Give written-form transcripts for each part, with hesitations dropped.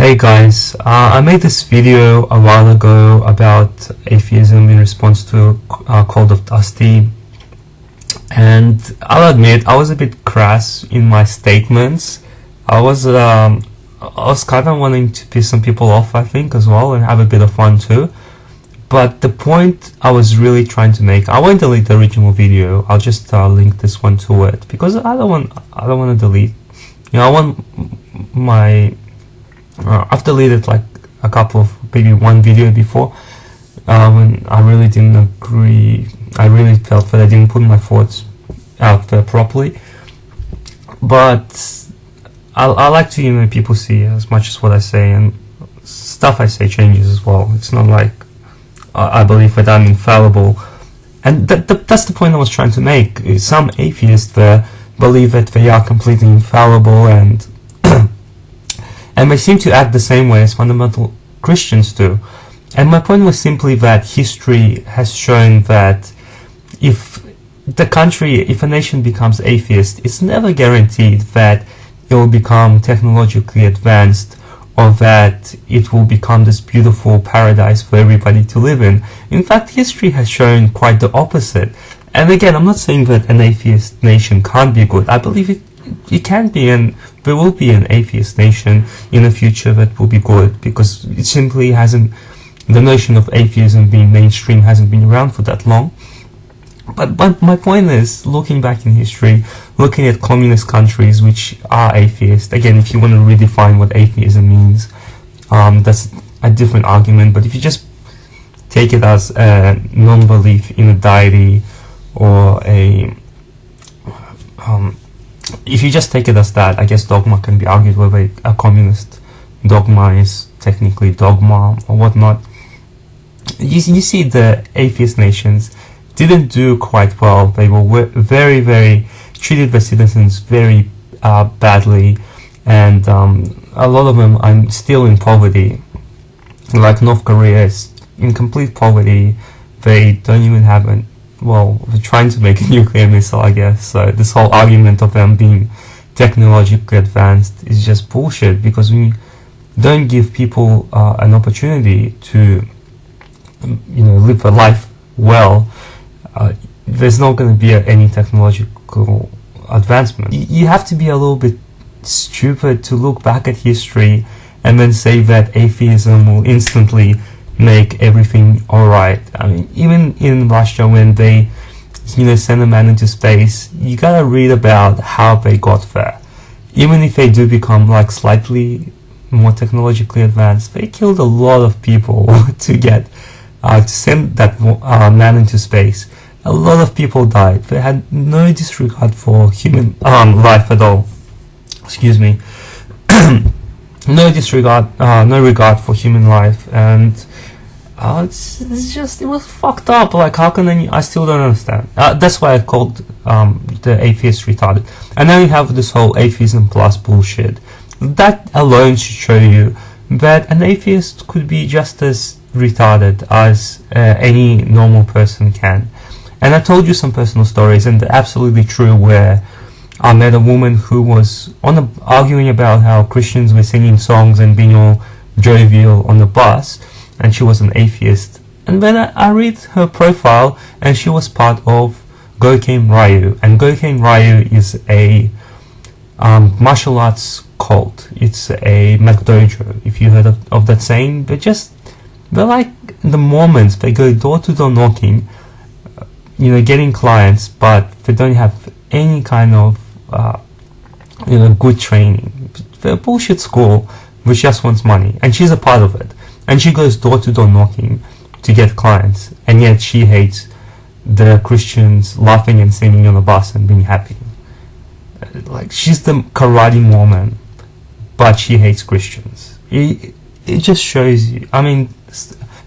Hey guys, I made this video a while ago about atheism in response to Call of Dusty, and I'll admit I was a bit crass in my statements. I was kind of wanting to piss some people off, I think, as well, and have a bit of fun too. But the point I was really trying to make, I won't delete the original video. I'll just link this one to it because I don't want to delete. I want my I've deleted like a couple of, maybe one video before, when I really didn't agree. I really felt that I didn't put my thoughts out there properly. But I like to, people see as much as what I say, and stuff I say changes as well. It's not like I believe that I'm infallible, and that's the point I was trying to make. Some atheists there believe that they are completely infallible, and they seem to act the same way as fundamental Christians do. And my point was simply that history has shown that if a nation becomes atheist, it's never guaranteed that it will become technologically advanced or that it will become this beautiful paradise for everybody to live in. In fact, history has shown quite the opposite. And again, I'm not saying that an atheist nation can't be good. I believe it can be, and there will be an atheist nation in the future that will be good, because it simply hasn't, the notion of atheism being mainstream hasn't been around for that long. But my point is, looking back in history, looking at communist countries which are atheist, again, if you want to redefine what atheism means, that's a different argument, but if you just take it as a non-belief in a deity, or if you just take it as that, I guess dogma can be argued whether a communist dogma is technically dogma or whatnot. You see, the atheist nations didn't do quite well. They were very, very, treated the citizens very badly, and a lot of them are still in poverty. Like North Korea is in complete poverty. They don't even have they're trying to make a nuclear missile, I guess. So this whole argument of them being technologically advanced is just bullshit, because we don't give people an opportunity to, live a life well. There's not going to be any technological advancement. You have to be a little bit stupid to look back at history and then say that atheism will instantly make everything alright. I mean, even in Russia, when they send a man into space, you gotta read about how they got there. Even if they do become like slightly more technologically advanced, they killed a lot of people to send that man into space. A lot of people died. They had no disregard for human life at all. Excuse me. No regard for human life, and it was fucked up. Like, how can I still don't understand. That's why I called the atheist retarded. And now you have this whole atheism plus bullshit. That alone should show you that an atheist could be just as retarded as any normal person can. And I told you some personal stories, and they're absolutely true, where I met a woman who was arguing about how Christians were singing songs and being all jovial on the bus, and she was an atheist. And then I read her profile, and she was part of Goken Ryu, and Goken Ryu is a martial arts cult. It's a McDojo, if you heard of that saying. They're like the Mormons. They go door to door knocking, getting clients, but they don't have any kind of good training. They're a bullshit school which just wants money, and she's a part of it. And she goes door to door knocking to get clients, and yet she hates the Christians laughing and singing on the bus and being happy. Like, she's the karate Mormon, but she hates Christians. It just shows you. I mean,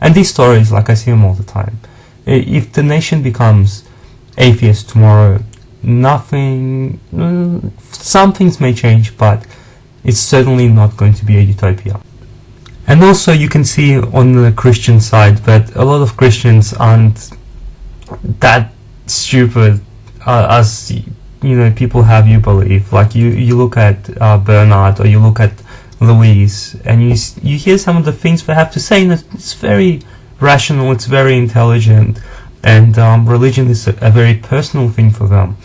and these stories, like, I see them all the time. If the nation becomes atheist tomorrow, some things may change, but it's certainly not going to be a utopia. And also, you can see on the Christian side that a lot of Christians aren't that stupid as people have you believe. Like, you look at Bernard, or you look at Louise, and you hear some of the things they have to say, and it's very rational, it's very intelligent, and religion is a very personal thing for them,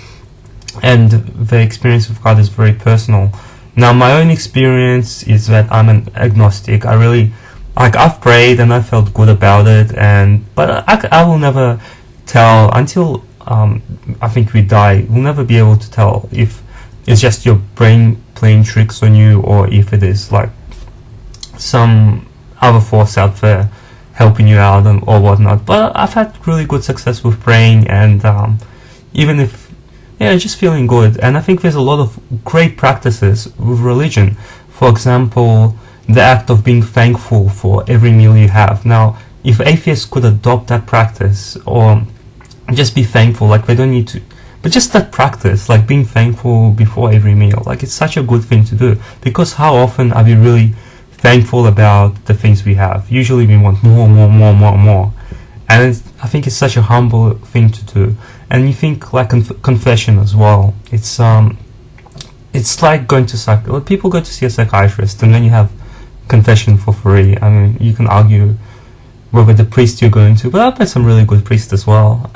and the experience of God is very personal. Now, my own experience is that I'm an agnostic. I really, like, I've prayed and I felt good about it, but I will never tell until I think we die. We'll never be able to tell if it's just your brain playing tricks on you, or if it is like some other force out there helping you out or whatnot. But I've had really good success with praying, and even if, yeah, just feeling good. And I think there's a lot of great practices with religion. For example, the act of being thankful for every meal you have. Now, if atheists could adopt that practice, or just be thankful, like they don't need to, but just that practice, like being thankful before every meal, like it's such a good thing to do, because how often are we really thankful about the things we have? Usually we want more, and I think it's such a humble thing to do. And you think like confession as well. It's like going to people go to see a psychiatrist, and then you have confession for free. I mean, you can argue whether the priest you're going to, but I've met some really good priests as well.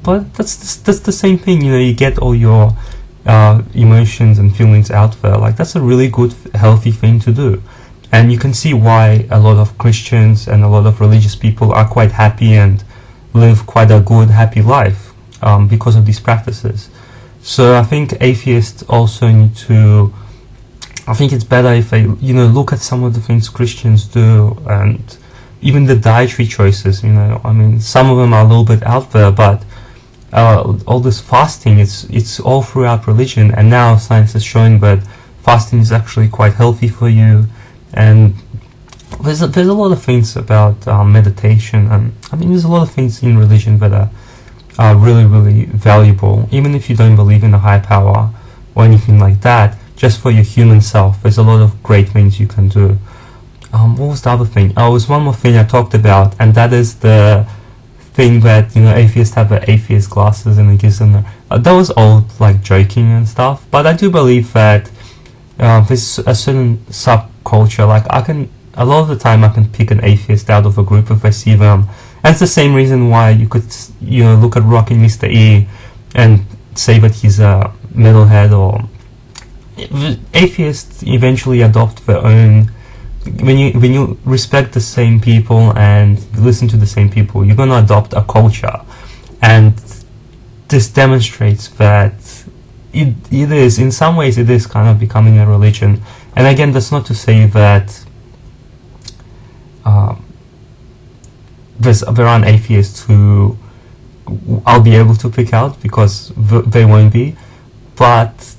But that's the same thing, you know. You get all your emotions and feelings out there. Like, that's a really good, healthy thing to do. And you can see why a lot of Christians and a lot of religious people are quite happy and live quite a good, happy life because of these practices. So I think atheists also need to, I think it's better if they, you know, look at some of the things Christians do, and even the dietary choices, you know. I mean, some of them are a little bit out there, but all this fasting, it's all throughout religion, and now science is showing that fasting is actually quite healthy for you. And there's a lot of things about meditation, and I mean, there's a lot of things in religion that are really, really valuable, even if you don't believe in a higher power or anything like that. Just for your human self, there's a lot of great things you can do. What was the other thing? Oh, was one more thing I talked about, and that is the thing that, you know, atheists have the atheist glasses, and it gives them that was all like joking and stuff. But I do believe that there's a certain subculture. Like, a lot of the time I can pick an atheist out of a group if I see them, and it's the same reason why you could, you know, look at Rockin' Mr. E and say that he's a metalhead. Or atheists eventually adopt their own. When you respect the same people and listen to the same people, you're gonna adopt a culture, and this demonstrates that it is, in some ways, it is kind of becoming a religion. And again, that's not to say that there aren't atheists who I'll be able to pick out, because they won't be. But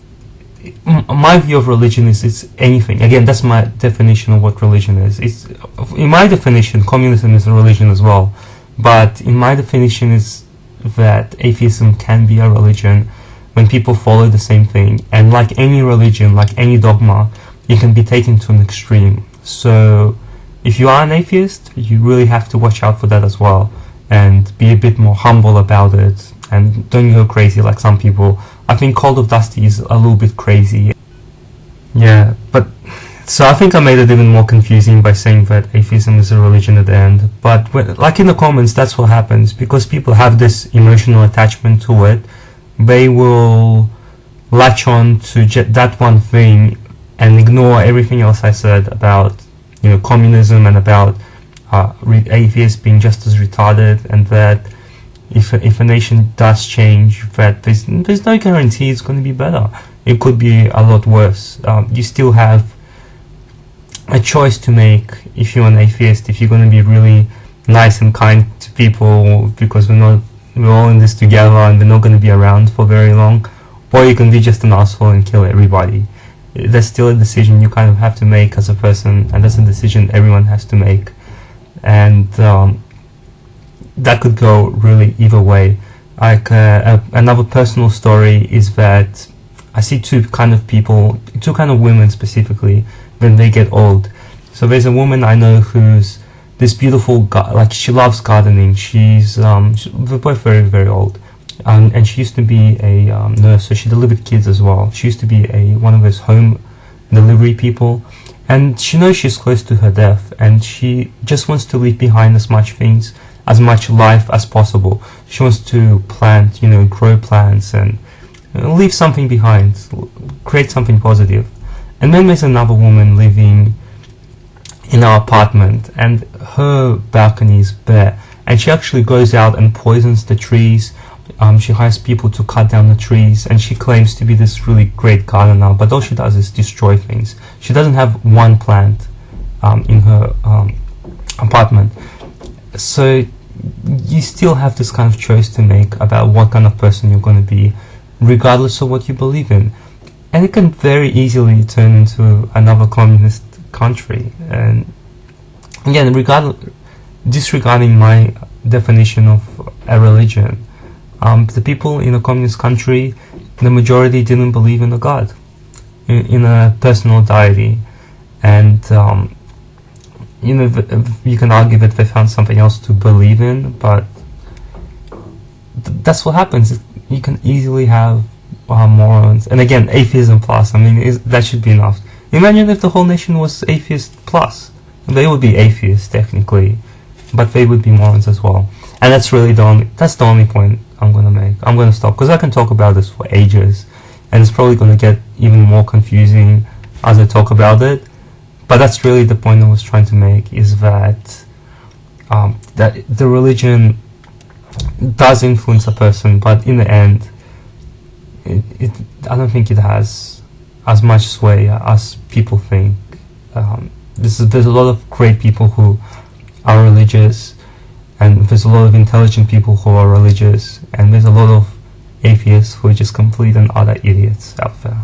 my view of religion is it's anything. Again, that's my definition of what religion is. It's, in my definition, communism is a religion as well. But in my definition is that atheism can be a religion when people follow the same thing. And like any religion, like any dogma, it can be taken to an extreme. So if you are an atheist, you really have to watch out for that as well, and be a bit more humble about it, and don't go crazy like some people. I think Cult of Dusty is a little bit crazy. Yeah, but so I think I made it even more confusing by saying that atheism is a religion at the end. But like in the comments, that's what happens, because people have this emotional attachment to it. They will latch on to that one thing and ignore everything else I said about, you know, communism, and about atheists being just as retarded, and that if a nation does change, that there's no guarantee it's going to be better. It could be a lot worse. You still have a choice to make if you're an atheist, if you're going to be really nice and kind to people, because we're all in this together and we're not going to be around for very long, or you can be just an asshole and kill everybody. That's still a decision you kind of have to make as a person, and that's a decision everyone has to make. And that could go really either way. Like another personal story is that I see two kind of women specifically when they get old. So there's a woman I know who's this beautiful, like, she loves gardening. They're both very, very old. And she used to be a nurse, so she delivered kids as well. She used to be one of those home delivery people, and she knows she's close to her death, and she just wants to leave behind as much life as possible. She wants to plant, grow plants and leave something behind, create something positive. And then there's another woman living in our apartment, and her balcony is bare, and she actually goes out and poisons the trees. She hires people to cut down the trees, and she claims to be this really great gardener, but all she does is destroy things. She doesn't have one plant in her apartment. So you still have this kind of choice to make about what kind of person you're going to be, regardless of what you believe in. And it can very easily turn into another communist country. And again, disregarding my definition of a religion, the people in a communist country, the majority didn't believe in a god, in a personal deity. And you can argue that they found something else to believe in, but that's what happens. You can easily have morons, and again, atheism plus. I mean, that should be enough. Imagine if the whole nation was atheist plus. They would be atheists technically, but they would be morons as well. And that's the only point I'm going to make. I'm going to stop, because I can talk about this for ages, and it's probably going to get even more confusing as I talk about it. But that's really the point I was trying to make, is that that the religion does influence a person, but in the end, I don't think it has as much sway as people think. There's a lot of great people who are religious, and there's a lot of intelligent people who are religious, and there's a lot of atheists who are just complete and utter idiots out there.